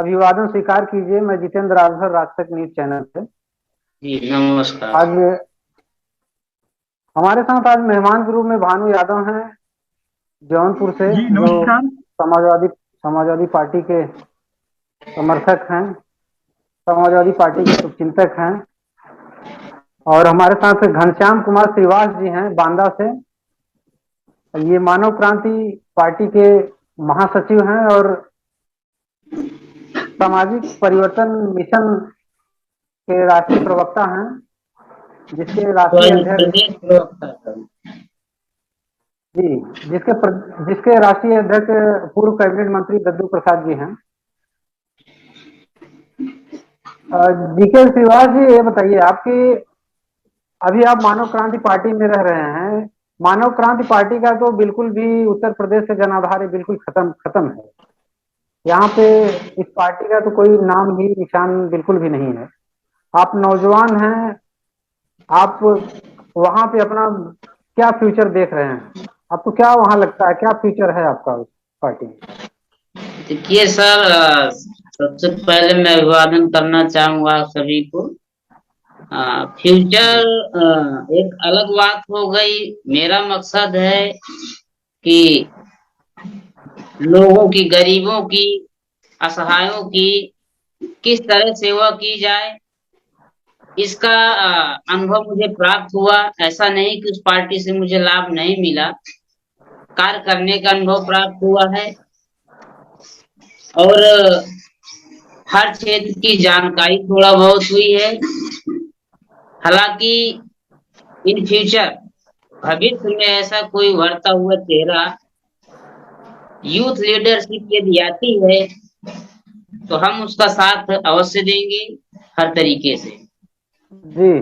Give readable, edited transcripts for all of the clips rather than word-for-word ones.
अभिवादन स्वीकार कीजिए। मैं जितेंद्र राजभर, राजतक न्यूज चैनल से। जी नमस्कार। आज हमारे साथ आज मेहमान के रूप में भानु यादव हैं, जौनपुर से, जी जो नमस्कार। समाजवादी समाजवादी पार्टी के समर्थक हैं, समाजवादी पार्टी के शुभचिंतक हैं। और हमारे साथ घनश्याम कुमार श्रीवास जी हैं, बांदा से। ये मानव क्रांति पार्टी के महासचिव हैं और सामाजिक परिवर्तन मिशन के राष्ट्रीय प्रवक्ता हैं, जिसके राष्ट्रीय अध्यक्ष प्रदेश प्रवक्ता सर। जी जिसके राष्ट्रीय अध्यक्ष पूर्व कैबिनेट मंत्री दद्दू प्रसाद जी हैं। जीके श्रीवास जी, ये बताइए, आपकी अभी आप मानव क्रांति पार्टी में रह रहे हैं। मानव क्रांति पार्टी का तो बिल्कुल भी उत्तर प्रदेश से जनाधार बिल्कुल खत्म खत्म है। यहाँ पे इस पार्टी का तो कोई नाम ही निशान बिल्कुल भी नहीं है। आप नौजवान हैं, आप वहां पे अपना क्या फ्यूचर देख रहे हैं? आपको क्या वहां लगता है, क्या फ्यूचर है आपका उस पार्टी में? देखिए सर, सबसे पहले मैं अभिवादन करना चाहूंगा सभी को। फ्यूचर जी एक अलग बात हो गई। मेरा मकसद है कि लोगों की, गरीबों की, असहायों की किस तरह सेवा की जाए, इसका अनुभव मुझे प्राप्त हुआ। ऐसा नहीं कि उस पार्टी से मुझे लाभ नहीं मिला, कार्य करने का अनुभव प्राप्त हुआ है। और हर क्षेत्र की जानकारी थोड़ा बहुत हुई है। हालांकि इन फ्यूचर, भविष्य में ऐसा कोई उभरता हुआ चेहरा यूथ लीडरशिप यदि आती है तो हम उसका साथ अवश्य देंगे, हर तरीके से। जी।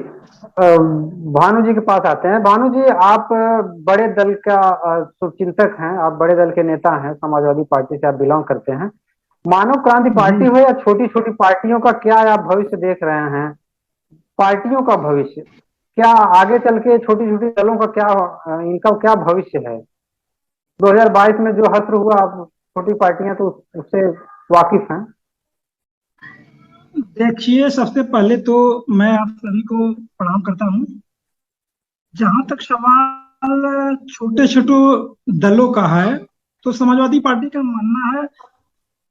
भानु जी के पास आते हैं। भानु जी, आप बड़े दल का शुभचिंतक हैं, आप बड़े दल के नेता हैं, समाजवादी पार्टी से आप बिलोंग करते हैं। मानव क्रांति पार्टी जी हो या छोटी छोटी पार्टियों का, क्या आप भविष्य देख रहे हैं? पार्टियों का भविष्य क्या, आगे चल के छोटी छोटी दलों का क्या, इनका क्या भविष्य है? 2022 में जो हश्र हुआ, आप छोटी पार्टियां तो उससे वाकिफ हैं। देखिए, सबसे पहले तो मैं आप सभी को प्रणाम करता हूँ। जहां तक सवाल छोटे छोटे दलों का है, तो समाजवादी पार्टी का मानना है,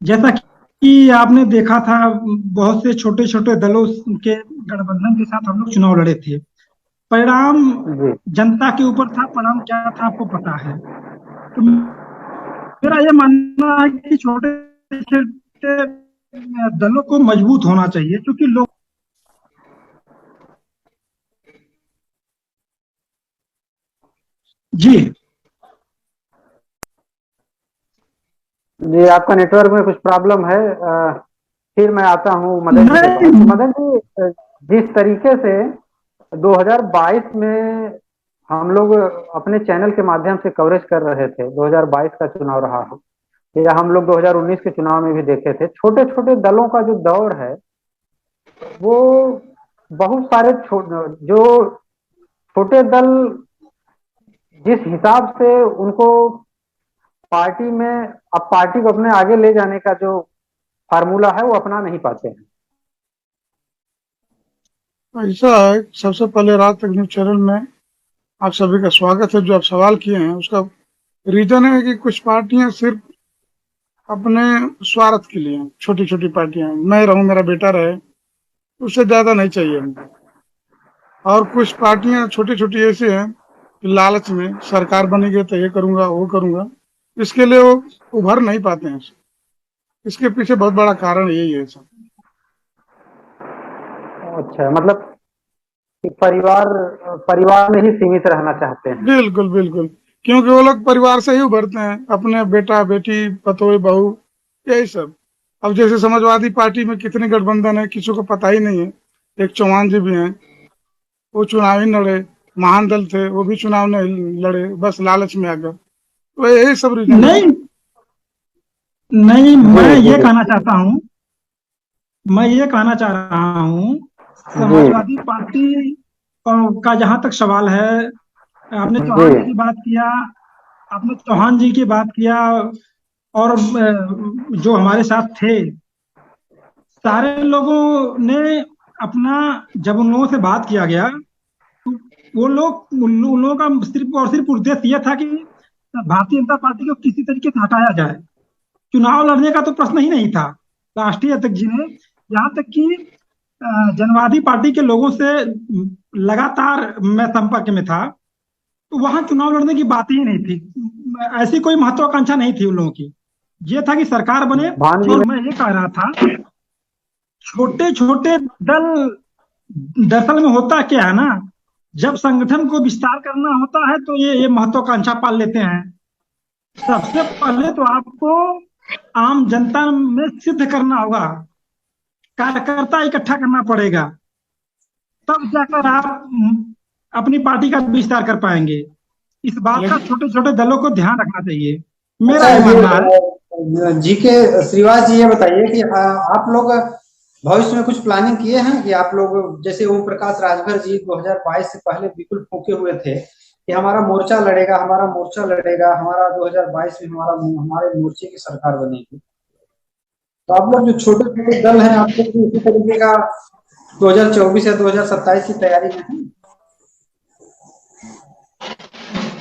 जैसा कि आपने देखा था, बहुत से छोटे छोटे दलों के गठबंधन के साथ हम लोग चुनाव लड़े थे। परिणाम जी जनता के ऊपर था, परिणाम क्या था आपको पता है। तो मेरा ये मानना है कि छोटे छोटे दलों को मजबूत होना चाहिए, क्योंकि लोग। जी जी, आपका नेटवर्क में कुछ प्रॉब्लम है। फिर मैं आता हूँ मदन जी के पास। नहीं। मदन जी, जिस तरीके से 2022 में हम लोग अपने चैनल के माध्यम से कवरेज कर रहे थे, 2022 का चुनाव रहा हो या हम लोग 2019 के चुनाव में भी देखे थे, छोटे छोटे दलों का जो दौर है, वो बहुत सारे जो छोटे दल जिस हिसाब से उनको पार्टी में, अब पार्टी को अपने आगे ले जाने का जो फार्मूला है, वो अपना नहीं पाते हैं। ऐसा है। सबसे पहले राज तक न्यूज चैनल में आप सभी का स्वागत है। जो आप सवाल किए हैं उसका रीजन है कि कुछ पार्टियां सिर्फ अपने स्वार्थ के लिए हैं। छोटी छोटी पार्टियां, मैं रहूं, मेरा बेटा रहे, उससे ज्यादा नहीं चाहिए हमको। और कुछ पार्टियां छोटी छोटी ऐसी हैं कि लालच में सरकार बनेगी तो ये करूंगा वो करूंगा, इसके लिए वो उभर नहीं पाते हैं। इसके पीछे बहुत बड़ा कारण यही है सब। अच्छा, मतलब कि परिवार परिवार में ही सीमित रहना चाहते हैं। बिल्कुल बिल्कुल, क्योंकि वो लोग परिवार से ही उभरते हैं, अपने बेटा बेटी पतोई बहू, यही सब। अब जैसे समाजवादी पार्टी में कितने गठबंधन है किसी को पता ही नहीं है। एक चौहान जी भी हैं, वो चुनाव ही लड़े, महान दल थे, वो भी चुनाव नहीं लड़े, बस लालच में आ गए। तो यही सब रीजन है। नहीं नहीं, जी मैं जी ये जी कहना चाहता हूँ, मैं ये कहना चाह रहा हूँ, जी समाजवादी पार्टी का जहां तक सवाल है, आपने जी चौहान जी की बात किया, आपने चौहान जी की बात किया, और जो हमारे साथ थे, सारे लोगों ने अपना, जब उन लोगों से बात किया गया तो वो लोग उन लोगों का सिर्फ और सिर्फ उद्देश्य यह था कि भारतीय जनता पार्टी को किसी तरीके से हटाया जाए। चुनाव लड़ने का तो प्रश्न ही नहीं था। राष्ट्रीय अध्यक्ष जी ने, यहाँ तक कि जनवादी पार्टी के लोगों से लगातार मैं संपर्क में था, तो वहां चुनाव लड़ने की बात ही नहीं थी। ऐसी कोई महत्वाकांक्षा नहीं थी उन लोगों की। ये था कि सरकार बने। भानु जी और मैं ये कह रहा था, छोटे छोटे दल, दरअसल में होता क्या है ना, जब संगठन को विस्तार करना होता है तो ये महत्वाकांक्षा पाल लेते हैं। सबसे पहले तो आपको आम जनता में सिद्ध करना होगा, कार्यकर्ता इकट्ठा करना पड़ेगा, तब जाकर आप अपनी पार्टी का विस्तार कर पाएंगे। इस बात का छोटे छोटे दलों को ध्यान रखना चाहिए, मेरा ये मानना है। जी के श्रीवास जी, ये बताइए कि आप लोग भविष्य में कुछ प्लानिंग किए हैं कि आप लोग, जैसे ओम प्रकाश राजभर जी 2022 से पहले बिल्कुल फूके हुए थे कि हमारा मोर्चा लड़ेगा, हमारा मोर्चा लड़ेगा, हमारा 2022 में हमारे मोर्चे की सरकार बनेगी। तो आप लोग जो छोटे छोटे दल हैं, आप लोग इसी तरीके का 2024 या 2027 की तैयारी में हैं?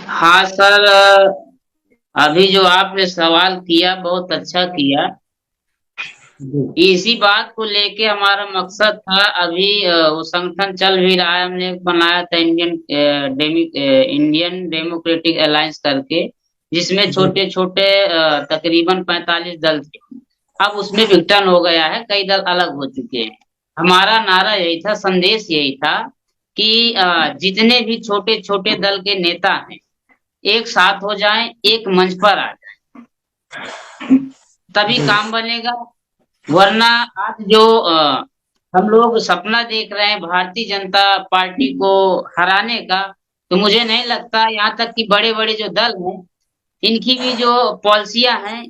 हाँ सर, अभी जो आपने सवाल किया बहुत अच्छा किया। इसी बात को लेके हमारा मकसद था। अभी वो संगठन चल भी रहा है, हमने बनाया था इंडियन डेमोक्रेटिक अलायंस करके, जिसमें छोटे छोटे तकरीबन 45 दल थे। अब उसमें विघटन हो गया है, कई दल अलग हो चुके हैं। हमारा नारा यही था, संदेश यही था कि जितने भी छोटे छोटे दल के नेता हैं एक साथ हो जाएं, एक मंच पर आ जाएं, तभी काम बनेगा। वरना आज जो हम लोग सपना देख रहे हैं भारतीय जनता पार्टी को हराने का, तो मुझे नहीं लगता, यहाँ तक कि बड़े बड़े जो दल हैं इनकी भी जो पॉलिसियां हैं,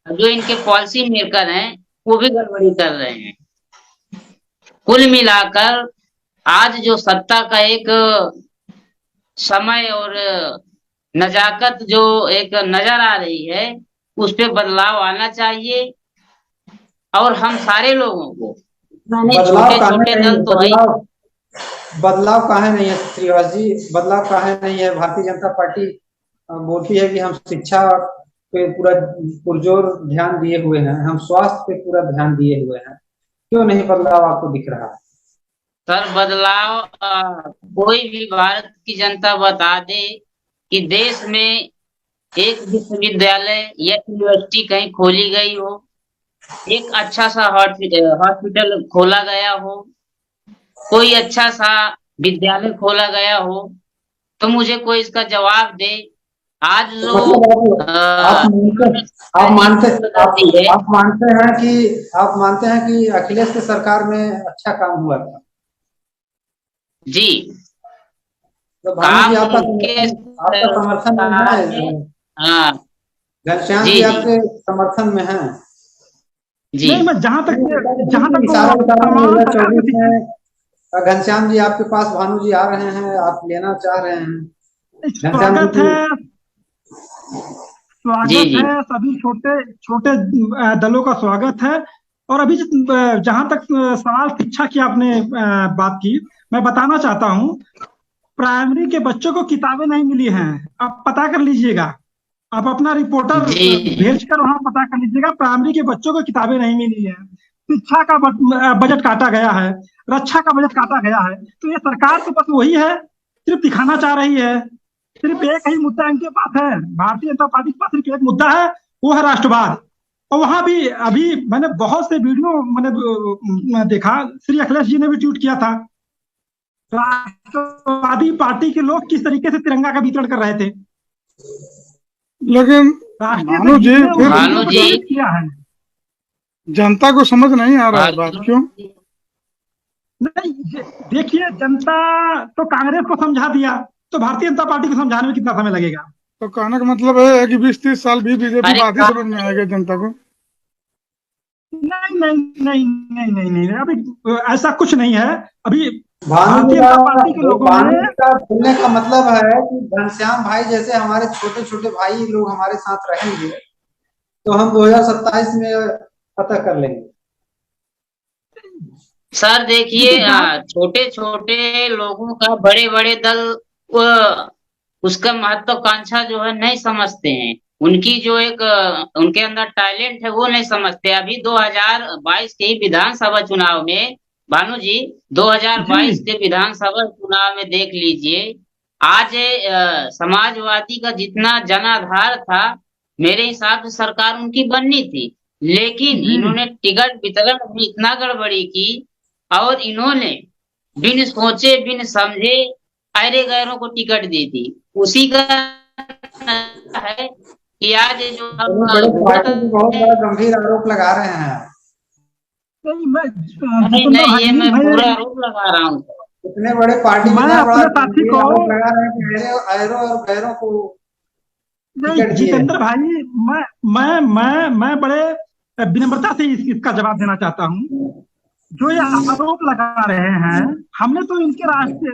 जो इनके पॉलिसी मेकर हैं, वो भी गड़बड़ी कर रहे हैं। कुल मिलाकर आज जो सत्ता का एक समय और नजाकत जो एक नजर आ रही है, उस पे बदलाव आना चाहिए। और हम सारे लोगों को, छोटे छोटे दल तो है, बदलाव काहे नहीं है श्रीवास जी, बदलाव काहे नहीं है? भारतीय जनता पार्टी बोलती है कि हम शिक्षा पे पूरा पुरजोर ध्यान दिए हुए हैं, हम स्वास्थ्य पे पूरा ध्यान दिए हुए हैं, क्यों नहीं बदलाव आपको दिख रहा है? सर बदलाव कोई भी भारत की जनता बता दे कि देश में एक विश्वविद्यालय या यूनिवर्सिटी कहीं खोली गई हो, एक अच्छा सा हॉस्पिटल खोला गया हो, कोई अच्छा सा विद्यालय खोला गया हो, तो मुझे कोई इसका जवाब दे। आज जो आप मानते हैं कि अखिलेश की सरकार में अच्छा काम हुआ था? जी, तो भानु जी आपका समर्थन में है? हाँ, घनश्याम जी आपके समर्थन में है? जी नहीं, मैं जहां तक घनश्याम जी आपके पास भानु जी आ रहे हैं, आप लेना चाह रहे हैं? स्वागत है, स्वागत है, सभी छोटे छोटे दलों का स्वागत है। और अभी जहां तक सवाल शिक्षा की आपने बात की, मैं बताना चाहता हूं, प्राइमरी के बच्चों को किताबें नहीं मिली हैं। आप पता कर लीजिएगा, आप अपना रिपोर्टर भेजकर वहां पता कर लीजिएगा, प्राइमरी के बच्चों को किताबें नहीं मिली है। शिक्षा का बजट काटा गया है, रक्षा का बजट काटा गया है। तो ये सरकार तो बस वही है, सिर्फ दिखाना चाह रही है। सिर्फ एक ही मुद्दा इनके पास है, भारतीय जनता पार्टी के पास सिर्फ एक मुद्दा है, वो है राष्ट्रवाद। और वहां भी अभी मैंने बहुत से वीडियो मैंने देखा, श्री अखिलेश जी ने भी ट्वीट किया था, राष्ट्रवादी पार्टी के लोग किस तरीके से तिरंगा का वितरण कर रहे थे। लेकिन भानु जी फिर किया है, जनता को समझ नहीं आ रहा है बात, क्यों? नहीं, देखिए, जनता तो कांग्रेस को समझा दिया, तो भारतीय जनता पार्टी को समझाने में कितना समय लगेगा? तो कहने का मतलब है कि 20-30 साल भी बीजेपी बात ही समझ में आएगा जनता को? नहीं नहीं नहीं नहीं नहीं नहीं, अभी ऐसा कुछ नहीं है। अभी भारतीय जनता पार्टी के लोगों ने बोलने का मतलब है कि घनश्याम भाई जैसे हमारे छोटे छोटे भाई लोग हमारे साथ रहेंगे तो हम 2027 में पता कर लेंगे। सर देखिए, क्योंकि जहाँ छोटे छोटे लोगों का बड़े बड़े दल वो उसका महत्वाकांक्षा जो है नहीं समझते हैं। उनकी जो एक उनके अंदर टैलेंट है वो नहीं समझते। अभी 2022 के ही विधानसभा चुनाव में, भानु जी, जी 2022 के विधानसभा चुनाव में देख लीजिए। आज समाजवादी का जितना जनाधार था, मेरे हिसाब से सरकार उनकी बननी थी। लेकिन जी इन्होंने टिकट वितरण में इतना गड़बड़ी की, और इन्होंने बिन सोचे बिन समझे अरे गैरों को टिकट दी थी। उसी का नतीजा है कि आज ये जो दोनों बड़े हुकूमत पार्टी भी बहुत है। बड़ा गंभीर आरोप लगा रहे हैं। नहीं, मैं नहीं जितेंद्र नहीं, ये भाई, मैं मैं पूरा आरोप लगा रहा हूँ। इतने बड़े पार्टी भी मैं ना बड़ा अपने साथी गंभीर को, आरोप लगा रहे हैं कि ऐरो और गैरों को नहीं टिकट दिए हैं। जितेंद्र भाई, मैं बड़े विनम्रता से इसका जवाब देना चाहता हूँ। जो ये आरोप लगा रहे हैं, हमने तो इनके राष्ट्रीय,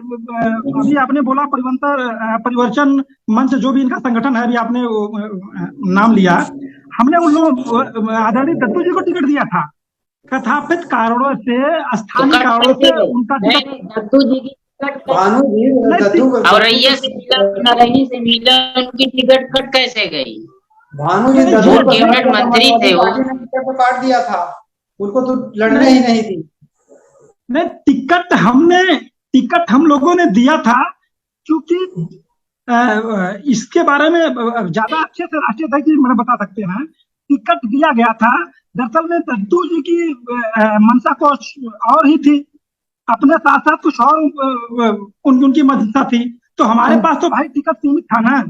अभी आपने बोला परिवर्तन मंच, जो भी इनका संगठन है, अभी आपने नाम लिया, हमने उन लोग आदरणीय दत्तू जी को टिकट दिया था। कथापित कारणों से, तो स्थानीय कट कारणों कैसे से गई? उनका नहीं टिकट नहीं, दत्तू जी की टिकट भानु जी, नहीं दत्तू टिक और दत्तू रैया से मिला, नरैनी से मिला, उनकी टिकट कट कैसे गई? भानु जी नहीं दत्तू ये जो के साथ कैबिनेट तो मंत्री समाजवादी थे वो। पार्टी ने टिकट तो काट दिया था, उनको तो लड़ने नहीं ही नहीं दी। नहीं टिकट हम लोगों ने दिया था, क्योंकि इसके बारे में ज्यादा अच्छे से राष्ट्रीय अध्यक्ष जी मैंने बता सकते हैं। टिकट दिया गया था, दरअसल में दद्दू जी की मंशा कुछ और ही थी, अपने साथ साथ कुछ और उनकी मंशा थी। तो हमारे पास तो भाई टिकट सीमित था ना।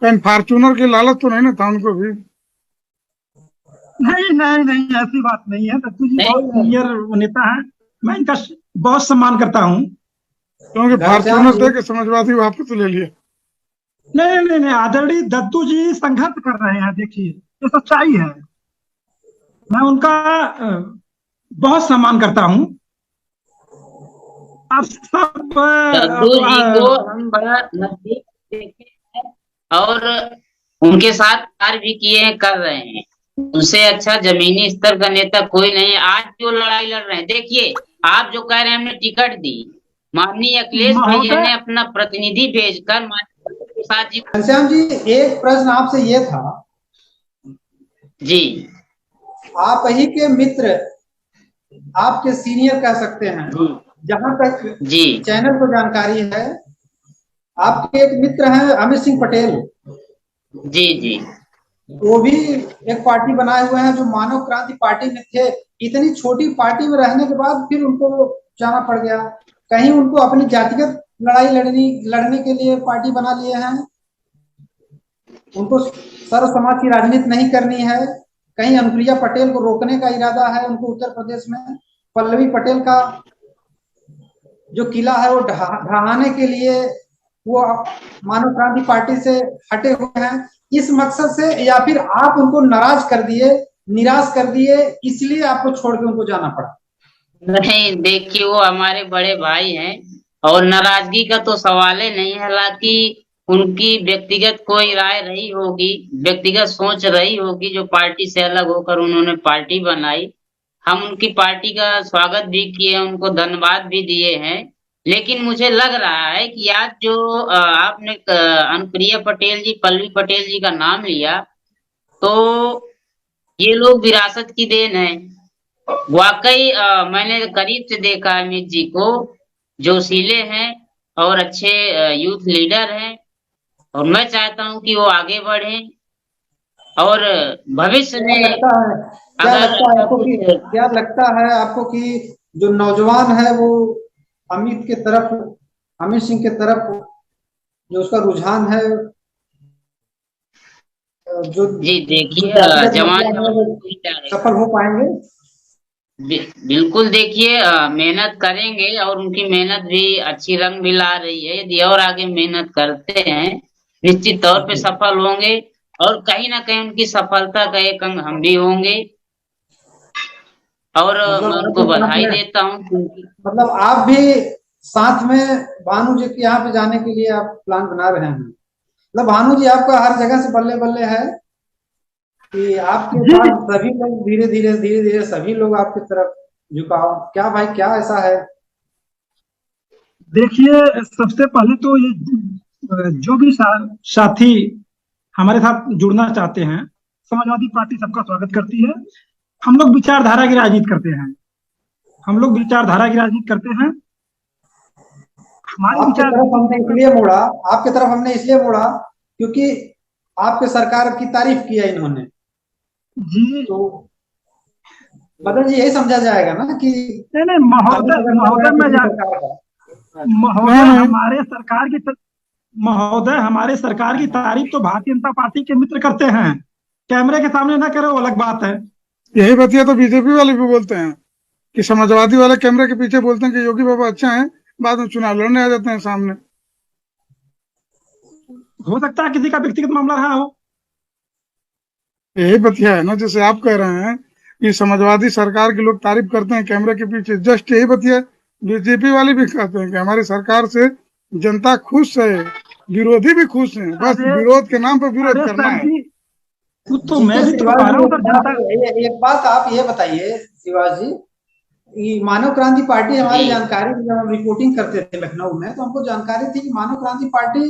कहीं फॉर्चूनर की लालच तो नहीं ना था उनको भी? नहीं नहीं नहीं, ऐसी बात नहीं है। दद्दू जी बहुत नहीं सीनियर नेता हैं, मैं इनका बहुत सम्मान करता हूँ। क्योंकि घनश्याम फॉर्चूनर जी, दे के समाजवादी वापस ले लिए। नहीं नहीं नहीं, आदरणीय दद्दू जी संघर्ष कर रहे हैं, देखिए ये सच्चाई है। मैं उनका बहुत सम्मान करता हूँ। आप सब दद्दू जी को हम बड़ा नजदीक से देखे हैं, और उनके साथ कार्य भी किए हैं, कर रहे हैं। उनसे अच्छा जमीनी स्तर का नेता कोई नहीं है। आज जो लड़ाई लड़ रहे हैं, देखिए, आप जो कह रहे हैं हमने टिकट दी, माननीय अखिलेश भैया महोदय, ने अपना प्रतिनिधि भेजकर माननीय प्रसाद जी। घनश्याम जी, एक प्रश्न आपसे ये था, जी आप ही के मित्र, आपके सीनियर कह सकते हैं, जी जहां तक जी चैनल को जानकारी है, आपके एक मित्र हैं अमित सिंह पटेल, जी जी वो भी एक पार्टी बनाए हुए हैं जो मानव क्रांति पार्टी में थे। इतनी छोटी पार्टी में रहने के बाद फिर उनको जाना पड़ गया। कहीं उनको अपनी जातिगत लड़ाई लड़ने के लिए पार्टी बना लिए हैं, उनको सर्व समाज की राजनीति नहीं करनी है। कहीं अनुप्रिया पटेल को रोकने का इरादा है उनको उत्तर प्रदेश में। पल्लवी पटेल का जो किला है वो ढहाने के लिए वो मानव क्रांति पार्टी से हटे हुए हैं, इस मकसद से, या फिर आप उनको नाराज कर दिए, निराश कर दिए, इसलिए आपको छोड़ के उनको जाना पड़ा? नहीं, देखिए, वो हमारे बड़े भाई हैं, और नाराजगी का तो सवाल ही नहीं है। हालांकि उनकी व्यक्तिगत कोई राय रही होगी, व्यक्तिगत सोच रही होगी, जो पार्टी से अलग होकर उन्होंने पार्टी बनाई। हम उनकी पार्टी का स्वागत भी किए, उनको धन्यवाद भी दिए हैं। लेकिन मुझे लग रहा है कि आज जो आपने अनुप्रिया पटेल जी, पल्लवी पटेल जी का नाम लिया, तो ये लोग विरासत की देन है। वाकई मैंने करीब से देखा है अमित जी को, जोशीले हैं और अच्छे यूथ लीडर हैं। और मैं चाहता हूं कि वो आगे बढ़े, और भविष्य क्या में लगता है, क्या अगर लगता है ऐसा आपको कि, कुछ। क्या लगता है आपको कि जो नौजवान है वो अमित के तरफ, अमित सिंह के तरफ जो उसका रुझान है, जो जी जो देखिए, जातिगत जवान मसला है जवान वो ही जाएगा। सफल हो पाएंगे? बिल्कुल, देखिए, मेहनत करेंगे, और उनकी मेहनत भी अच्छी रंग भी ला रही है। यदि और आगे मेहनत करते हैं, निश्चित तौर पे सफल होंगे, और कहीं ना कहीं उनकी सफलता का एक अंग हम भी होंगे। और मतलब मैं आप उनको भी साथ बधाई में, देता हूँ, क्योंकि मतलब आप भी साथ में भानु जी के यहाँ पे जाने के लिए आप प्लान बना रहे हैं? मतलब भानु जी आपका हर जगह से बल्ले बल्ले है कि आपके जी साथ सभी लोग धीरे धीरे सभी लोग आपकी तरफ झुकाव, क्या भाई, क्या ऐसा है? देखिए, सबसे पहले तो ये जो भी साथी हमारे साथ जुड़ना चाहते हैं, समाजवादी पार्टी सबका स्वागत करती है। हम लोग विचारधारा की राजनीति करते हैं। हम लोग विचारधारा की राजनीति करते हैं। हमारी आपके विचार तरफ हमने इसलिए मोड़ा आपके तरफ हमने इसलिए मोड़ा क्योंकि आपके सरकार की तारीफ की है इन्होंने। जी, तो मदन जी, यही समझा जाएगा ना कि नहीं नहीं, तारीफ महोदय अगर कर रहे महोदय हैं मैं किसी जा सरकार का। महोदय नहीं नहीं, हमारे सरकार की महोदय हमारे सरकार की तारीफ तो भारतीय जनता पार्टी के मित्र करते हैं। कैमरे के सामने ना करे वो अलग बात है। यही बतिया तो बीजेपी वाले भी बोलते हैं कि समाजवादी वाले कैमरे के पीछे बोलते हैं कि योगी बाबा अच्छा है, बाद में चुनाव लड़ने आ जाते हैं सामने। हो सकता है किसी का व्यक्तिगत मामला रहा हो। यही बतिया है ना, जैसे आप कह रहे हैं कि समाजवादी सरकार के लोग तारीफ करते हैं कैमरे के पीछे, जस्ट यही बतिया बीजेपी वाले भी कहते हैं कि हमारी सरकार से जनता खुश है, विरोधी भी खुश हैं, बस अरे विरोध के नाम पर विरोध अरे करना सर है। जी, वो तो मैं जीके भी तो श्रीवास कह रहा जी, हूँ सर, जनता। एक बात आप ये बताइए श्रीवास जी, कि मानव क्रांति पार्टी, जी। हमारी जानकारी में जब हम रिपोर्टिंग करते थे लखनऊ में, तो हमको जानकारी थी कि मानव क्रांति पार्टी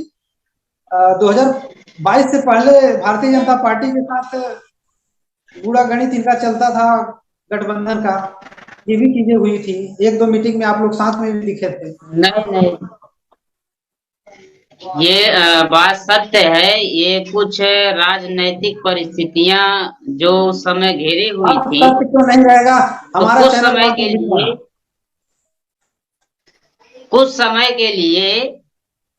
2022 से पहले भारतीय जनता पार्टी के साथ गूढ़ा गणित इनका चलता था, गठबंधन का। ये भी चीजें हुई थी, एक दो मीटिंग में आप लोग साथ में भी दिखे थे। नहीं नहीं, ये बात सत्य है। ये कुछ राजनैतिक परिस्थितियां जो उस समय घेरे हुई आप थी, सत्य क्यों नहीं रहेगा? तो हमारा चैनल वहां पे दिखा। कुछ समय के लिए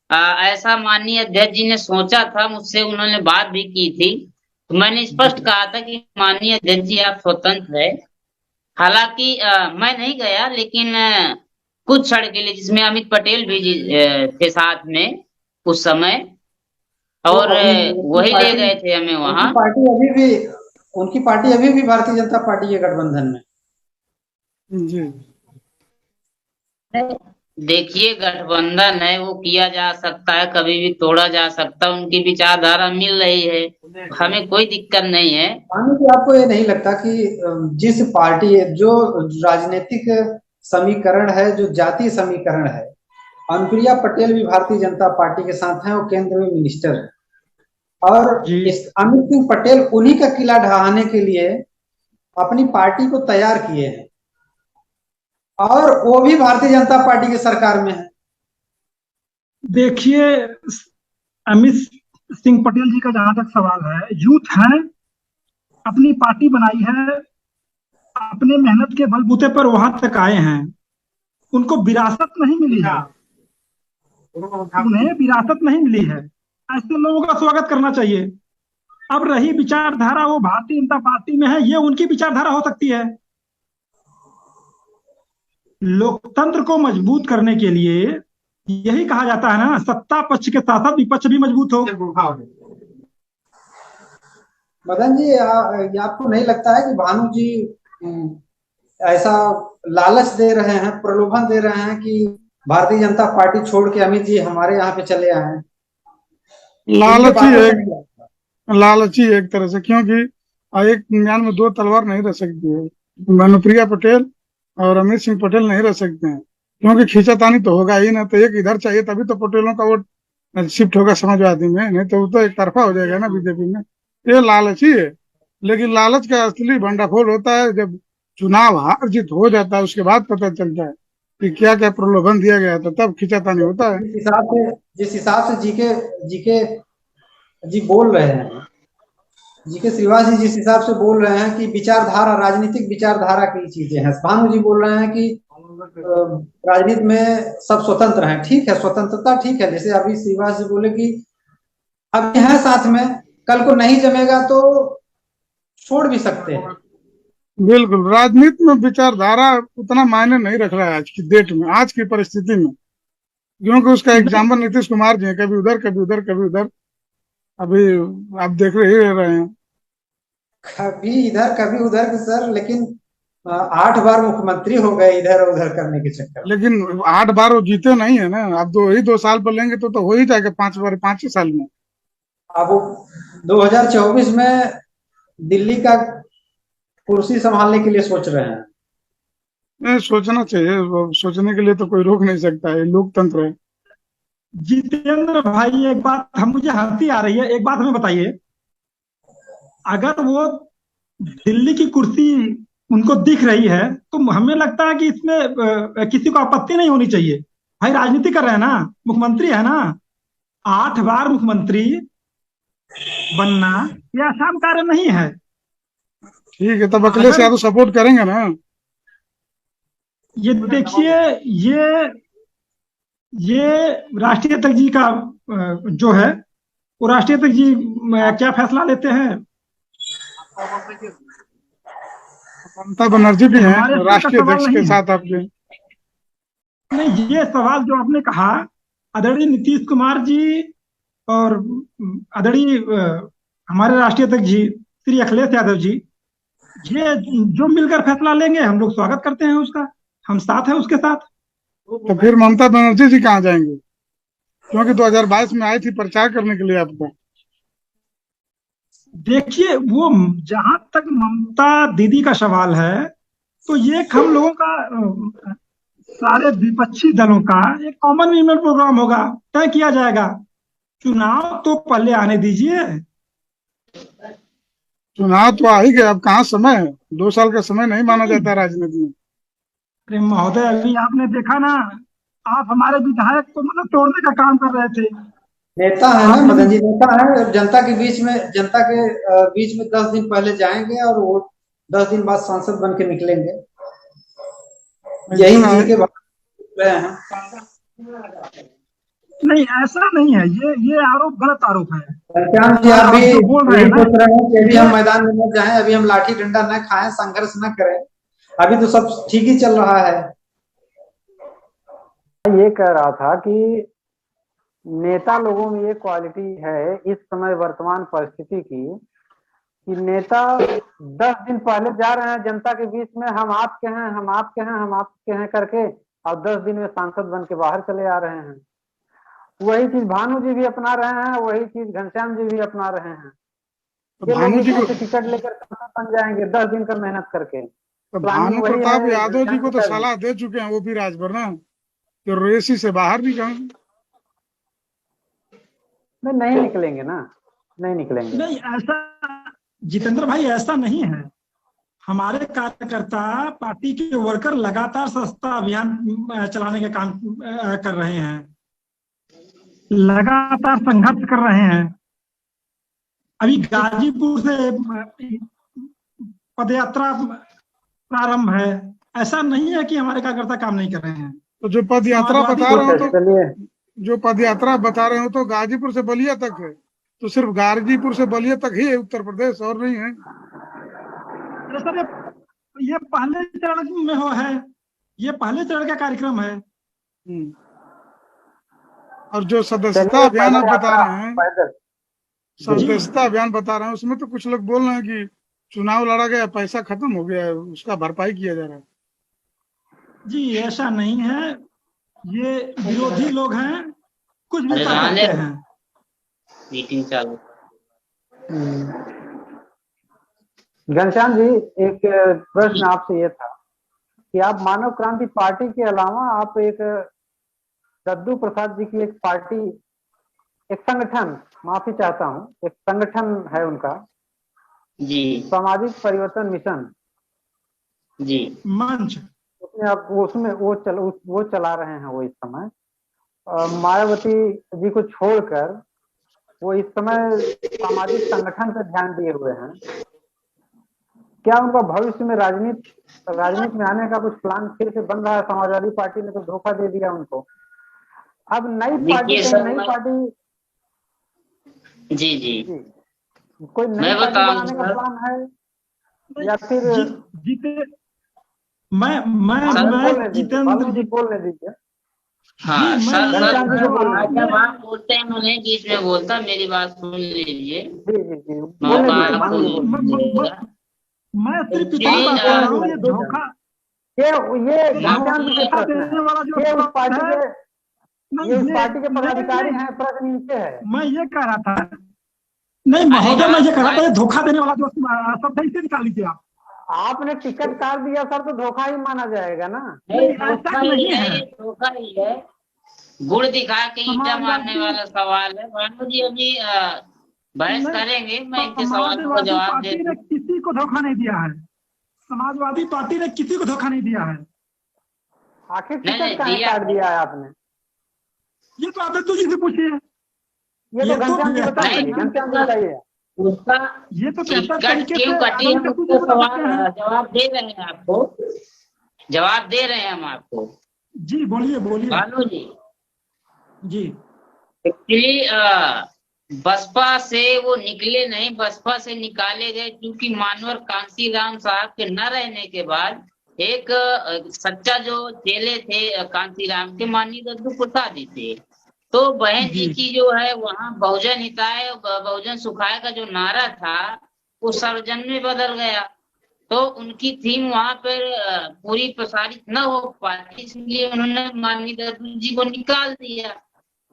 ऐसा माननीय अध्यक्ष जी ने सोचा था, मुझसे उन्होंने बात भी की थी। तो मैंने स्पष्ट कहा था कि माननीय अध्यक्ष जी आप स्वतंत्र है। हालांकि मैं नहीं गया, लेकिन कुछ क्षण के लिए, जिसमें अमित पटेल भी थे साथ में उस समय, तो और अभी वही ले गए थे हमें उनकी वहां। पार्टी अभी भी उनकी पार्टी अभी भी भारतीय जनता पार्टी के गठबंधन में। जी, देखिए, गठबंधन है, वो किया जा सकता है, कभी भी तोड़ा जा सकता है। उनकी विचारधारा मिल रही है, हमें कोई दिक्कत नहीं है। मानो कि आपको ये नहीं लगता कि जिस पार्टी, जो राजनीतिक समीकरण है, जो जातीय समीकरण है, अनुप्रिया पटेल भी भारतीय जनता पार्टी के साथ हैं, वो केंद्र में मिनिस्टर है, और जी, इस अमित सिंह पटेल उन्हीं का किला ढहाने के लिए अपनी पार्टी को तैयार किए हैं, और वो भी भारतीय जनता पार्टी की सरकार में है। देखिए, अमित सिंह पटेल जी का जहां तक सवाल है, यूथ है, अपनी पार्टी बनाई है, अपने मेहनत के बलबूते पर वहां तक आए हैं। उनको विरासत नहीं मिली है। उन्हें विरासत नहीं मिली है। ऐसे लोगों का स्वागत करना चाहिए। अब रही विचारधारा, वो भारतीय जनता पार्टी में है, ये उनकी विचारधारा हो सकती है। लोकतंत्र को मजबूत करने के लिए यही कहा जाता है ना, सत्ता पक्ष के साथ साथ विपक्ष भी मजबूत हो। मदन जी, ये आपको नहीं लगता है कि भानु जी ऐसा लालच दे रहे हैं, प्रलोभन दे रहे हैं कि भारतीय जनता पार्टी छोड़ के अमित जी हमारे यहाँ पे चले आए हैं? इनके लालची बातों से एक नहीं लगता। लालची एक तरह से, क्योंकि एक म्यान में दो तलवार नहीं रह सकती है। अनुप्रिया पटेल और अमित सिंह पटेल नहीं रह सकते हैं, क्योंकि खींचातानी तो होगा ही ना। तो एक इधर चाहिए तभी तो पटेलों का वोट शिफ्ट होगा समाजवादी में, नहीं तो वो तो एक तरफा हो जाएगा ना बीजेपी में। ये लालची है, लेकिन लालच का असली भंडाफोड़ होता है जब चुनाव हार जीत हो जाता है, उसके बाद पता चलता है कि क्या क्या प्रलोभन दिया गया था, तब खींचातानी होता है। जिस हिसाब से जीके जी बोल रहे हैं, जीके श्रीवास जी जिस हिसाब से बोल रहे हैं कि विचारधारा, राजनीतिक विचारधारा की चीजें हैं, भानु जी बोल रहे हैं कि राजनीति में सब स्वतंत्र हैं। ठीक है, स्वतंत्रता ठीक है। जैसे अभी श्रीवास जी बोले कि अभी है साथ में, कल को नहीं जमेगा तो छोड़ भी सकते हैं। बिल्कुल, राजनीति में विचारधारा उतना मायने नहीं रख रहा है आज की डेट में, आज की परिस्थिति में, क्योंकि उसका एग्जाम्पल नीतीश कुमार जी है, कभी उधर कभी उधर कभी उधर। अभी आप देख रहे हैं। कभी इधर कभी उधर के सर, लेकिन 8 बार मुख्यमंत्री हो गए इधर उधर करने के चक्कर में। लेकिन 8 बार वो जीते नहीं है ना, अब 2 साल पर लेंगे तो हो ही जाएगा 5 बार 5 ही साल में। अब 2024 में दिल्ली का कुर्सी संभालने के लिए सोच रहे हैं। नहीं, सोचना चाहिए, वो सोचने के लिए तो कोई रोक नहीं सकता है, लोकतंत्र है। जितेंद्र भाई, एक बात हम मुझे हंसी आ रही है, एक बात हमें बताइए। अगर वो दिल्ली की कुर्सी उनको दिख रही है तो हमें लगता है कि इसमें किसी को आपत्ति नहीं होनी चाहिए। भाई राजनीति कर रहे हैं ना, मुख्यमंत्री है ना, 8 बार मुख्यमंत्री बनना ये आसान कार्य नहीं है। ठीक है, तब अखिलेश अगर यादव सपोर्ट करेंगे ना? ये देखिए, ये ये राष्ट्रीय अध्यक्ष जी का जो है, वो राष्ट्रीय अध्यक्ष जी क्या फैसला लेते हैं। ममता बनर्जी भी ये हमारे हैं सिर का राष्ट्रीय सवाल अध्यक्ष के नहीं है। साथ आपके। नहीं, ये सवाल जो आपने कहा, आदरणीय नीतीश कुमार जी और आदरणीय हमारे राष्ट्रीय अध्यक्ष जी श्री अखिलेश यादव जी, ये जो मिलकर फैसला लेंगे हम लोग स्वागत करते हैं उसका, हम साथ हैं उसके साथ। तो फिर ममता बनर्जी जी कहाँ जाएंगे? क्योंकि 2022 में आई थी प्रचार करने के लिए आपको। देखिए, वो जहां तक ममता दीदी का सवाल है, तो ये एक हम लोगों का सारे विपक्षी दलों का एक कॉमन ईमेल प्रोग्राम होगा, तय किया जाएगा। चुनाव तो पहले आने दीजिए। चुनाव तो आ ही गया, अब कहाँ समय है? 2 साल का समय नहीं माना जाता राजनीति में। अरे महोदय, अभी आपने देखा ना, आप हमारे विधायक को मतलब तोड़ने का काम कर रहे थे। नेता है ना आपने भी मदन जी, नेता है। जनता के बीच में 10 दिन पहले जाएंगे और वो 10 दिन बाद सांसद बन के निकलेंगे। यही ऐसा जी है। के बात रहे हैं। नहीं, ऐसा नहीं है, ये आरोप गलत आरोप है। श्याम जी, आप आप भी जो बोल रहे यही हैं ना, सोच रहे हैं कि अभी ये हम मैदान में न जाएं, अभी हम लाठी डंडा न खाएं, संघर्ष न करें। अभी तो सब ठीक ही चल रहा है। ये कह रहा था कि नेता लोगों में ये क्वालिटी है इस समय वर्तमान परिस्थिति की, कि नेता 10 दिन पहले जा रहे हैं जनता के बीच में, हम आपके हैं, हम आपके हैं, हम आपके हैं करके, और 10 दिन में सांसद बन के बाहर चले आ रहे हैं। वही चीज भानु जी भी अपना रहे हैं, वही चीज घनश्याम जी भी अपना रहे हैं। तो ये लोग भानु भी जी को कैसे टिकट लेकर सांसद बन जाएंगे 10 दिन का मेहनत करके? तो प्लानिंग भानु वही प्रताप है यादव जी घनश्याम को जी तो का भी। सलाह दे चुके हैं वो भी राजभर ना, तो रेसी से बाहर भी कहें। नहीं निकलेंगे ना, नहीं निकलेंगे। नहीं ऐसा, जितेंद्र भाई ऐसा नहीं है। हमारे कार्यकर्ता, पार्टी के वर्कर लगातार सस्ता अभियान चलाने का काम कर रहे हैं, लगातार संघर्ष कर रहे हैं। अभी गाजीपुर से पदयात्रा प्रारंभ है। ऐसा नहीं है कि हमारे कार्यकर्ता काम नहीं कर रहे हैं। तो जो पद यात्रा समाजवादी बता रहे हो तो चलिए, जो पद यात्रा बता रहे हो तो गाजीपुर से बलिया तक है, तो सिर्फ गाजीपुर से बलिया तक ही है उत्तर प्रदेश, और नहीं है। अरे सर, ये पहले चरण में हो है, ये पहले चरण का कार्यक्रम है। और जो सदस्यता चलिए अभियान आप पैदल बता यात्रा रहे हैं, पैदल। सदस्यता अभियान बता रहे हैं, उसमें तो कुछ लोग बोल रहे हैं कि चुनाव लड़ा गया, पैसा खत्म हो गया है, उसका भरपाई किया जा रहा है। जी ऐसा नहीं है, ये विरोधी लोग हैं, कुछ भी अरे कर रहने सकते हैं। मीटिंग चालू। घनश्याम जी, एक प्रश्न आपसे ये था कि आप मानव क्रांति पार्टी के अलावा आप एक दद्दू प्रसाद जी की एक पार्टी, एक संगठन, माफी चाहता हूँ, एक संगठन है उनका, जी सामाजिक परिवर्तन मिशन, जी मंच। उसमें आप उसमें वो चला रहे हैं वो इस समय। मायावती जी को छोड़कर वो इस समय सामाजिक संगठन पर ध्यान दिए हुए हैं। क्या उनका भविष्य में राजनीति में आने का कुछ प्लान फिर से बन रहा है? समाजवादी पार्टी ने तो धोखा दे दिया उनको। अब नई पार्टी, देखिए कहीं सर, नई पार्टी, जी जी जी, कोई नई मैं पार्टी बताऊं बनाने का सर, प्लान है या फिर? जीते, मैं मैं सर मैं बोलने दीजिए, जितेंद्र बालू जी जी, बोलने दीजिए। हाँ जी मैं सर, ये घनश्याम जी को जो बोलने आपने, जब आप बोलते हैं मैं नहीं बीच में बोलता, मेरी बात सुन लीजिए। जी जी जी, बोलने मौका दीजिए, आपको बालू जी बोलने दीजिए। मैं सिर्फ इतनी जी बात कह रहा हूँ, ये धोखा, ये घनश्याम जी से धोखा प्रश्न देने है, वाला जो ये उस शब्द पार्टी है। के, नहीं, ये उस ये पार्टी के नहीं पदाधिकारी नहीं, हैं, प्रश्न इनसे है। मैं ये कह रहा था, नहीं अरे महोदय, मैं ये आप कह रहा था, ये भाई, धोखा देने वाला जो शब्द है इसे निकाल लीजिए आप। आपने टिकट काट दिया सर, तो धोखा ही माना जाएगा ना। नहीं, नहीं, ऐसा धोखा ही नहीं है, है। ये धोखा ही है। गुड़ दिखा के ईंटा मारने समाजवादी वाला सवाल है। भानु जी अभी बहस नहीं, करेंगे, मैं इनके सवालों का समाजवादी जवाब दे पार्टी ने दूं। किसी को धोखा नहीं दिया है। समाजवादी पार्टी ने किसी को धोखा नहीं दिया है। आखिर नहीं टिकट नहीं, काहे दिया काट है। दिया है आपने? ये तो आप दत्तू जी से पूछिए। ये तो ये तो घनश्याम जी बेहतर बताएंगे, नहीं, घनश्याम जी उसका बताइए। उसका ये तो बेहतर टिकट तरीके क्यों से कटी, आदरणीय हम दत्तू जी उसका बता सकते हैं। सवाल जवाब दे रहे हैं आपको, जवाब दे रहे हैं हम आपको। जी बोलिए बोलिए। भानु जी, जी एक्चुअली बसपा से वो निकले नहीं, बसपा से निकाले गए क्योंकि मानवर कांसीराम साहब के न रहने के बाद एक सच्चा जो चेले थे कांसीराम के, माननीय दद्दू प्रसाद जी थे। तो बहन जी जी की जो है वहाँ बहुजन हिताय बहुजन सुखाय का जो नारा था वो सर्वजन में बदल गया। तो उनकी थीम वहां पर पूरी प्रसारित न हो पाती, इसलिए उन्होंने माननीय दद्दू जी को निकाल दिया।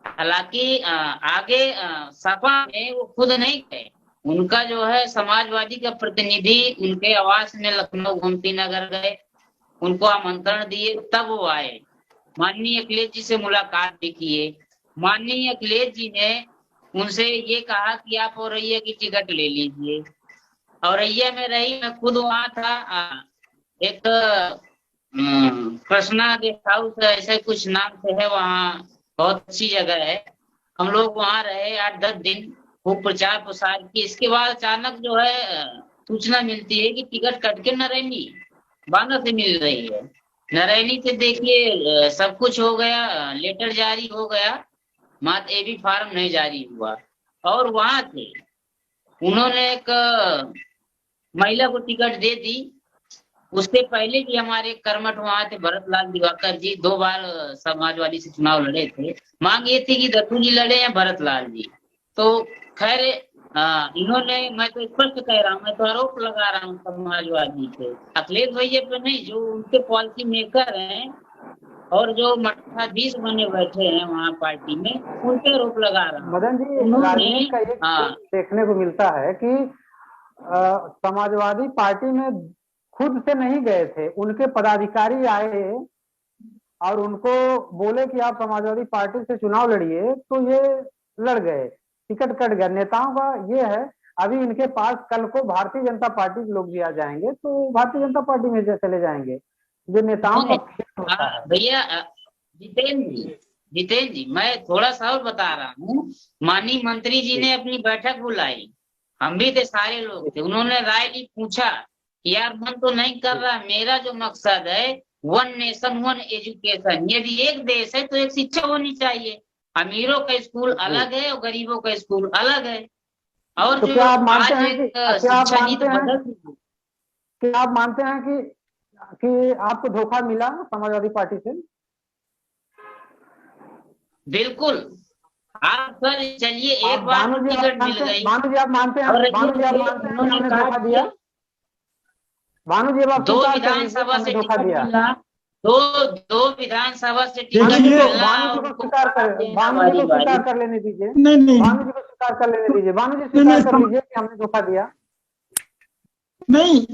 हालांकि आगे सपा में वो खुद नहीं गए, उनका जो है समाजवादी का प्रतिनिधि उनके आवास में लखनऊ गोमती नगर गए, उनको आमंत्रण दिए, तब वो आए। माननीय अखिलेश जी से मुलाकात भी किए। माननीय अखिलेश जी ने उनसे ये कहा कि आप औरैया की टिकट ले लीजिए। औरैया में रही, मैं खुद वहां था। एक कृष्णा गेस्ट हाउस ऐसे कुछ नाम से है वहाँ, बहुत अच्छी जगह है। हम लोग वहां रहे 8-10 दिन, खूब प्रचार प्रसार की। इसके बाद अचानक जो है सूचना मिलती है कि टिकट कट के नरैनी बांदा से मिल रही है। नरैनी से देखिए सब कुछ हो गया, लेटर जारी हो गया, मात्र एबी फार्म नहीं जारी हुआ। और वहां थे, उन्होंने एक महिला को टिकट दे दी। उससे पहले भी हमारे कर्मठ वहां थे, भरत लाल दिवाकर जी 2 बार समाजवादी से चुनाव लड़े थे। मांग ये थी कि दत्तू जी लड़े या भरत लाल जी। तो खैर इन्होंने, मैं तो स्पष्ट कह रहा हूँ, मैं तो आरोप लगा रहा हूँ समाजवादी पे, अखिलेश भैया पे नहीं, जो उनके पॉलिसी मेकर हैं और जो मठाधीश बने बैठे हैं वहाँ पार्टी में, उन पे आरोप लगा रहा हूँ। मदन जी, उन्होंने राजनीति का एक देखने को मिलता है कि समाजवादी पार्टी में खुद से नहीं गए थे, उनके पदाधिकारी आए और उनको बोले कि आप समाजवादी पार्टी से चुनाव लड़िए, तो ये लड़ गए, टिकट कट गया। नेताओं का ये है। अभी इनके पास कल को भारतीय जनता पार्टी के लोग भी आ जाएंगे, तो भारतीय जनता पार्टी में चले जाएंगे। जो नेताओं का खेल होता है। भैया जितेंद्र जी, मैं थोड़ा सा और बता रहा हूँ। माननीय मंत्री जी ने अपनी बैठक बुलाई, हम भी थे, सारे लोग थे। उन्होंने राय ली, पूछा कि यार मन तो नहीं कर रहा, मेरा जो मकसद है 1 नेशन 1 एजुकेशन, यदि एक देश है तो एक शिक्षा होनी चाहिए। अमीरों का स्कूल अलग है और गरीबों का स्कूल अलग है। और तो जो क्या आप मानते आज हैं एक कि क्या आप शिक्षा नीति मानते हैं बदल रही है। कि आप मानते हैं कि आपको धोखा मिला समाजवादी पार्टी से? बिल्कुल। आप सर चलिए, एक बार तो टिकट मिल गई, भानु जी आप मानते हैं, और भानु जी आप मानते हैं कि उन्होंने हमने कहा धोखा दिया? भानु जी अब आप 2 स्वीकार कर लीजिए कि विधानसभा हमने से धोखा टिकट दिया। मिलना, दो विधानसभा से टिकट भानु जी देखिए, को मिलना भानु जी और को उनको स्वीकार कर खराब देना भानु जी बारी को बारी। स्वीकार कर लेने दीजिए। नहीं नहीं भानु जी को स्वीकार कर लेने दीजिए। भानु जी नहीं स्वीकार कर नहीं लीजिए कि हमने धोखा दिया। नहीं,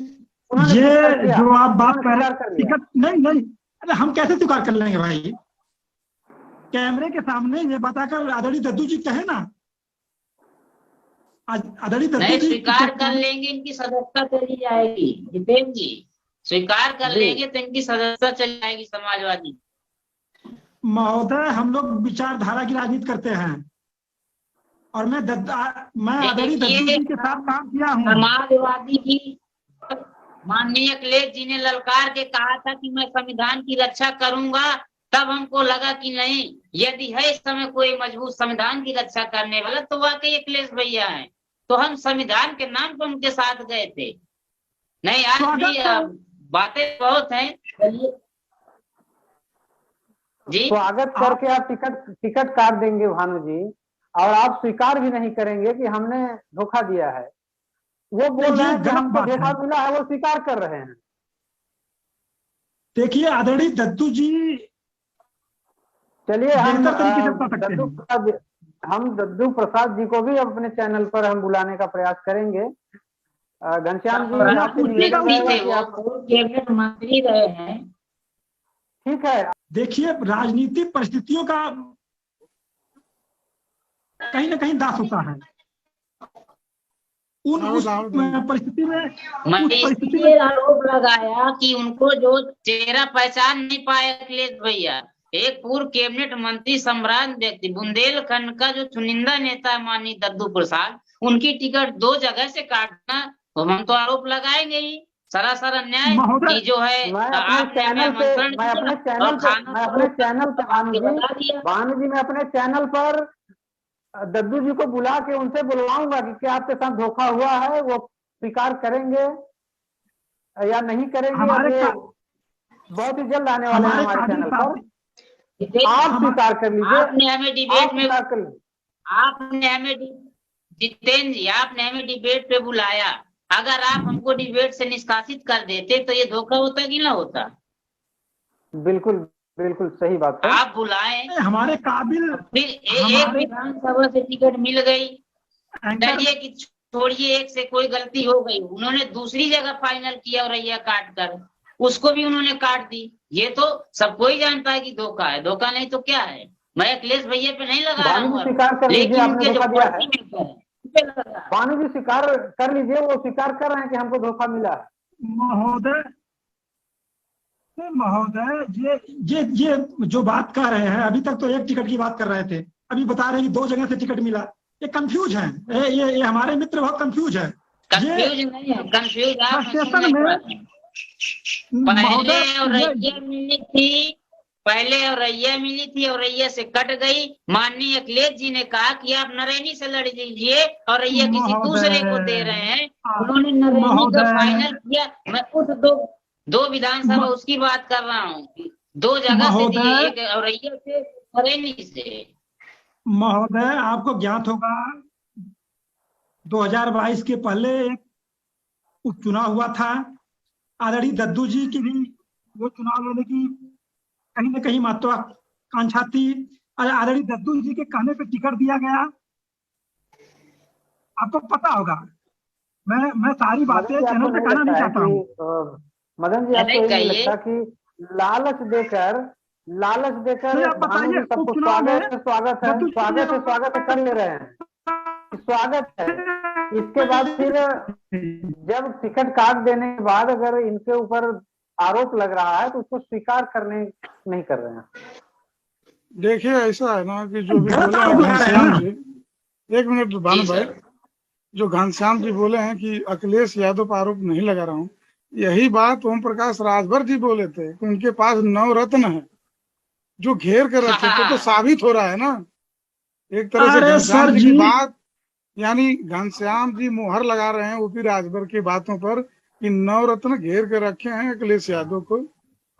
उन्होंने स्वीकार ये किया, जो आप बात उन्होंने कर रहे स्वीकार हैं कर लिया। टिकट, नहीं नहीं, अरे हम कैसे स्वीकार कर लेंगे भाई? कैमरे के सामने ये बताकर आदरणीय दद्दू जी कहे ना, आदरणीय दद्दू नहीं, जी स्वीकार कर लेंगे, इनकी सदस्यता चली जाएगी। जितेंद्र जी, स्वीकार कर जी लेंगे तो इनकी सदस्यता चली जाएगी समाजवादी। महोदय, हम लोग विचारधारा की राजनीति करते हैं और मैं आदरणीय दद्दू देखिए, जी के साथ काम किया हूँ। समाजवादी की माननीय अखिलेश जी ने ललकार के कहा था कि मैं संविधान की रक्षा करूंगा, तब हमको लगा कि नहीं, यदि है इस समय कोई मजबूत संविधान की रक्षा करने वाला तो वाकई अखिलेश भैया हैं। तो हम संविधान के नाम पर उनके साथ गए थे। नहीं, आज भी बातें बहुत हैं। चलिए जी, स्वागत करके आप टिकट काट देंगे भानु जी, और आप स्वीकार भी नहीं करेंगे कि हमने धोखा दिया है। वो बोल रहे हैं कि गलत हमको बात धोखा है। मिला है, वो स्वीकार कर रहे हैं। देखिए आदरणीय दद्दू जी चलिए बेहतर तरीके से बता सकते हैं। हम दद्दू प्रसाद जी को भी अपने चैनल पर हम बुलाने का प्रयास करेंगे। घनश्याम जी और आपसे पूछने का निवेदन राजनीति रहेगा थे कि वो आप, पूर्व कैबिनेट मंत्री रहे हैं। ठीक है। देखिए, राजनीतिक परिस्थितियों का कहीं ना कहीं दास होता है। उस परिस्थिति में, मैं उस परिस्थिति में इसलिए आरोप लगाया कि उनको जो चेहरा पहचान नहीं पाए अखिलेश भैया, एक पूर्व कैबिनेट मंत्री सम्राट व्यक्ति, बुंदेलखंड का जो चुनिंदा नेता है माननीय दद्दू प्रसाद, उनकी टिकट 2 जगह से काटना, तो हम तो आरोप लगाएंगे ही। सरासर अन्याय महोदय, कि जो है मैं अपने आपने हमें चैनल पे आमंत्रण मैं अपने किया चैनल और पे खाना मैं अपने परोसा चैनल पे तो आपने बता दिया। भानु जी मैं अपने चैनल पर दद्दू जी को बुला के उनसे बुलवाऊंगा कि क्या आपके साथ धोखा हुआ है, वो स्वीकार करेंगे या नहीं करेंगे। अब हमारे ये का, बहुत ही जल्द आने वाले हैं हमारे हमारे काबिल चैनल पर। जितेंद्र, आप स्वीकार कर लीजिए, आपने हमें आप डिबेट में स्वीकार कर लीजिए। आपने हमें जितेंद्र जी, आपने हमें डिबेट पे बुलाया। अगर आप हमको डिबेट से निष्कासित कर देते तो ये धोखा होता कि ना होता? बिल्कुल बिल्कुल सही बात है। आप बुलाए, हमारे काबिल, फिर एक हमारे विधानसभा से टिकट मिल गई। एंकर, चलिए कि छोड़िए, एक से कोई गलती हो गई, उन्होंने दूसरी जगह फाइनल किया और रैया काट कर, उसको भी उन्होंने काट दी। ये तो सब कोई जानता है कि धोखा है, धोखा नहीं तो क्या है। मैं अखिलेश भैया पे नहीं लगा रहा भानु हूँ जी आरोप, स्वीकार कर लीजिए, लेकिन आपने उनके जो धोखा दिया है। पार्टी मेंबर है उन पे लगा रहा हूं। भानु जी स्वीकार कर लीजिए, वो स्वीकार कर रहे हैं कि हमको धोखा मिला है। महोदय, महोदय, ये जो बात कर रहे हैं, अभी तक तो एक टिकट की बात कर रहे थे, अभी बता रहे हैं कि 2 जगह से टिकट मिला। ये कंफ्यूज है, ये हमारे मित्र बहुत कंफ्यूज है। ये कंफ्यूज नहीं है, कंफ्यूज आप सुनने फ्रस्ट्रेशन की में, बात है। पहले महोदय, और ये रैया मिली थी, पहले और रैया मिली थी और रैया से कट गई। माननीय अखिलेश जी ने कहा कि आप नरैनी से लड़ लीजिए और रैया किसी दूसरे को दे रहे हैं। उन्होंने नरैनी का महोदय, फाइनल किया। मैं उस दो विधानसभा म- उसकी बात कर रहा हूँ, 2 जगह से दिए, महोदय, एक औरैया से, नरैनी से। महोदय, आपको ज्ञात होगा 2022 के पहले एक उपचुनाव हुआ था। आदरणीय दद्दू जी की भी वो चुनाव लड़ने की कहीं ना कहीं महत्वाकांक्षा थी। आदरणीय दद्दू जी के कहने पे टिकट दिया गया, आपको पता होगा। मैं सारी बातें मदन जी आपको चैनल पे नहीं कहना नहीं लगता है चाहता कि हूँ। मदन जी आपको अरे ये नहीं कहिए, लगता कि लालच देकर नहीं, आप भानु बताइए, जी सबको उपचुनाव में दद्दू जी ने स्वागत है कर ले रहे हैं, स्वागत है। इसके बाद फिर जब टिकट काट देने के बाद अगर इनके ऊपर आरोप लग रहा है तो उसको स्वीकार करने नहीं कर रहे हैं। देखिए ऐसा है ना कि जो भी गलत बोले हैं आरोप लगा रहे हैं घनश्याम ना। जी, एक मिनट भानु जी भाई, सर। जो घनश्याम जी बोले हैं कि अखिलेश यादव पर आरोप नहीं लगा रहा हूँ, यही बात ओम प्रकाश राजभर जी बोले थे कि उनके पास 9 रत्न है जो घेर कर रखे, तो साबित हो रहा है ना एक तरह से अरे घनश्याम सर जी की जी, बात, यानी घनश्याम जी मुहर लगा रहे हैं ओपी राजभर की बातों पर कि 9 रत्न घेर कर रखे हैं अखिलेश यादव को,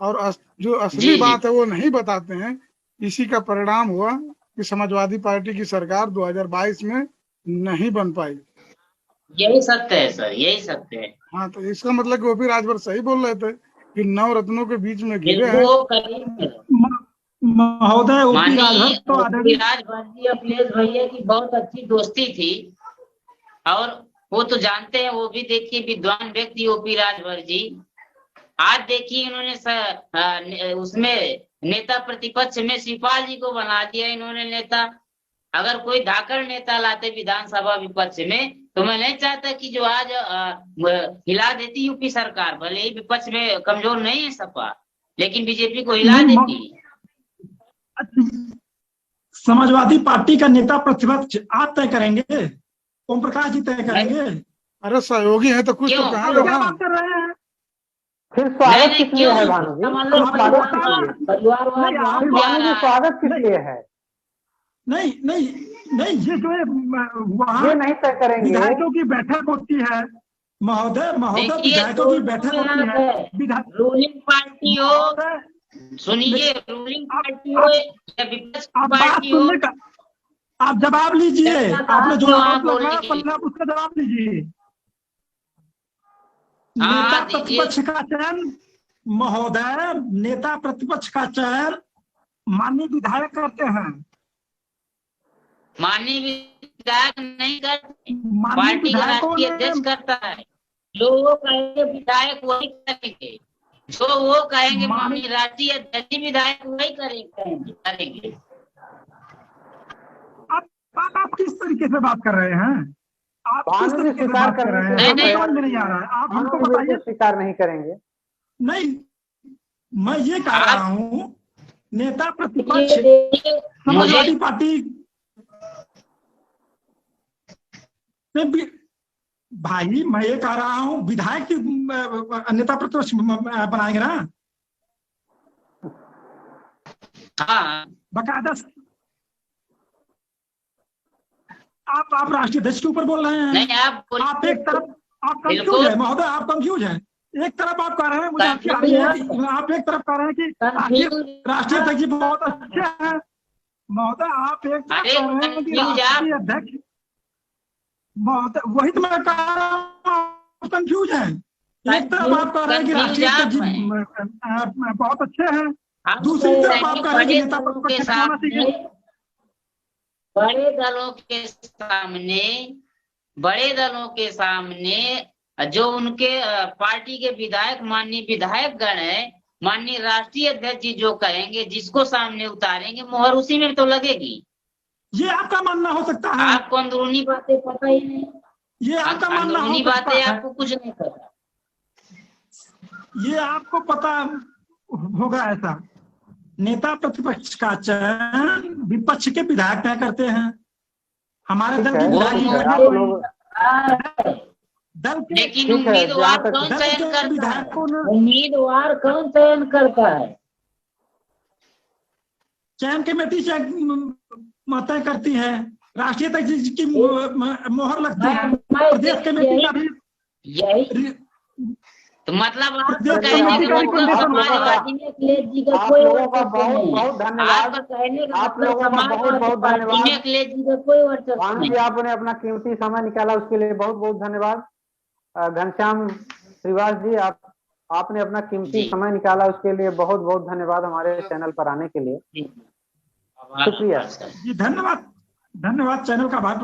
और जो असली जी जी, बात है वो नहीं बताते हैं। इसी का परिणाम हुआ कि समाजवादी पार्टी की सरकार 2022 में नहीं बन पाई। यही सत्य है सर, यही सत्य है। हाँ, तो इसका मतलब कि ओपी राजभर सही बोल रहे थे कि 9 रत्नों के बीच में घिरे बिल्कुल हैं। वो करीब है। महोदय, ओपी माननीय राजभर तो ओपी आदरणीय, राजभर जी अखिलेश भैया की बहुत अच्छी दोस्ती थी, और वो तो जानते हैं, वो भी देखिए विद्वान व्यक्ति ओपी राजभर जी। आज देखिए इन्होंने उसमें नेता प्रतिपक्ष में शिवपाल जी को बना दिया इन्होंने नेता। अगर कोई धाकड़ नेता लाते विधानसभा विपक्ष में तो मैं नहीं चाहता कि जो आज हिला देती यूपी सरकार, भले ही विपक्ष में कमजोर नहीं है सपा, लेकिन बीजेपी को हिला नहीं, देती। समाजवादी पार्टी का नेता प्रतिपक्ष आप तय करेंगे, ओम प्रकाश जी तय करेंगे? अरे सहयोगी है तो कुछ तो क्यों कहेंगे क्या ना। बात कर रहे हैं? फिर नहीं स्वागत नहीं, किस लिए क्यों? है भानु जी? मान फिर लो स्वागत किस लिए? परिवारवाद नहीं, बहुत फिर आपको, भानु जी प्यारा है। स्वागत किस नहीं लिए है? नहीं नहीं नहीं, ये जो है ये वहाँ नहीं तय करेंगे। विधायकों की बैठक होती है। महोदय, महोदय, देखिए विधायकों की बैठक दोनों होती बात है। है, विधायक, रूलिंग पार्टी हो, महोदय, सुनिए, रूलिंग आप पार्टी हो आप या विपक्ष की आप बात पार्टी हो, सुनने का, आप जवाब लीजिए। जनता का आपने हक जो है वहां आरोप बोलने लगाया, के पहले लिए। आप उसका जवाब लीजिए। हाँ नेता हाँ दीजिए। प्रतिपक्ष का चयन, महोदय, नेता प्रतिपक्ष का चयन माननीय विधायक करते हैं। माननीय विधायक नहीं करते, माननीय पार्टी का विधायकों राष्ट्रीय ने अध्यक्ष करता है। जो वो कहेंगे विधायक वही करेंगे, जो वो कहेंगे माननीय माननीय राष्ट्रीय अध्यक्ष विधायक वही करेंगे। आप किस तरीके से बात कर रहे हैं? आप किस भानु जी तरीके से स्वीकार बात कर करने रहे के हैं? लिए नहीं, हमें नहीं। समझ में नहीं आ रहा है। आप भानु हमको जी बताइए। बिल्कुल स्वीकार नहीं करेंगे। नहीं, मैं ये कह रहा हूँ, नेता प्रतिपक्ष देखिए, समाजवादी पार्टी में भाई, मैं ये कह रहा हूँ विधायक की नेता प्रतिपक्ष बनाएंगे ना, हाँ, बकायदा। आप राष्ट्रीय अध्यक्ष के ऊपर बोल रहे हैं। नहीं आप एक तरफ आप कंफ्यूज बिल्कुल। है महोदय, आप कंफ्यूज है। एक तरफ आप कह रहे हैं, मुझे आपकी आ कंफ्यूज रही है है। कि आप एक तरफ कह रहे हैं कि राष्ट्रीय अध्यक्ष जी बहुत अच्छे हैं महोदय, आप एक तरफ अरे कह रहे हैं कि कंफ्यूज राष्ट्रीय अध्यक्ष महोदय, वही तो मैं कह रहा हूँ, कंफ्यूज है। एक तरफ आप कह रहे हैं कि राष्ट्रीय अध्यक्ष जी बहुत अच्छे हैं, हम दूसरी कह तरफ रहे आप हैं कह रहे हैं कि बड़े नेता दलों के प्रतिपक्ष नहीं होना चाहिए। सामने, बड़े दलों के सामने जो उनके पार्टी के विधायक माननीय विधायक गण है, माननीय राष्ट्रीय अध्यक्ष जी जो कहेंगे, जिसको सामने उतारेंगे, मोहर उसी में तो लगेगी। ये आपका मानना हो सकता है। आपको अंदरूनी बातें पता ही नहीं, ये आपका मानना हो अंदरूनी सकता बातें है। आपको कुछ नहीं पता। ये आपको पता होगा ऐसा। नेता प्रतिपक्ष का चयन विपक्ष के विधायक तय करते हैं। हमारे दल के विधायक आप लोग दल के, लेकिन ठीक है, उम्मीदवार जहाँ तक कौन दल चयन के करता है? विधायकों ने उम्मीदवार कौन चयन करता है? चयन कमेटी तय करती है, राष्ट्रीय अध्यक्ष की मोहर लगती है, प्रदेश कमेटी का भी। यही तो मतलब आप प्रदेश कहने कमेटी का का मतलब रिकमेंडेशन समाजवादी में अखिलेश जी का आप कोई लोगों का वर्चस्व बहुत नहीं। बहुत धन्यवाद। आपका कहने का आप मतलब लोगों का बहुत समाजवादी बहुत पार्टी में धन्यवाद। अखिलेश जी का कोई वर्चस्व भानु नहीं। जी आपने अपना कीमती समय निकाला, उसके लिए बहुत बहुत धन्यवाद। घनश्याम श्रीवास जी, आपने अपना कीमती जी। समय निकाला, उसके लिए बहुत बहुत धन्यवाद हमारे चैनल पर आने के लिए। जी। शुक्रिया जी, धन्यवाद, धन्यवाद चैनल का आभार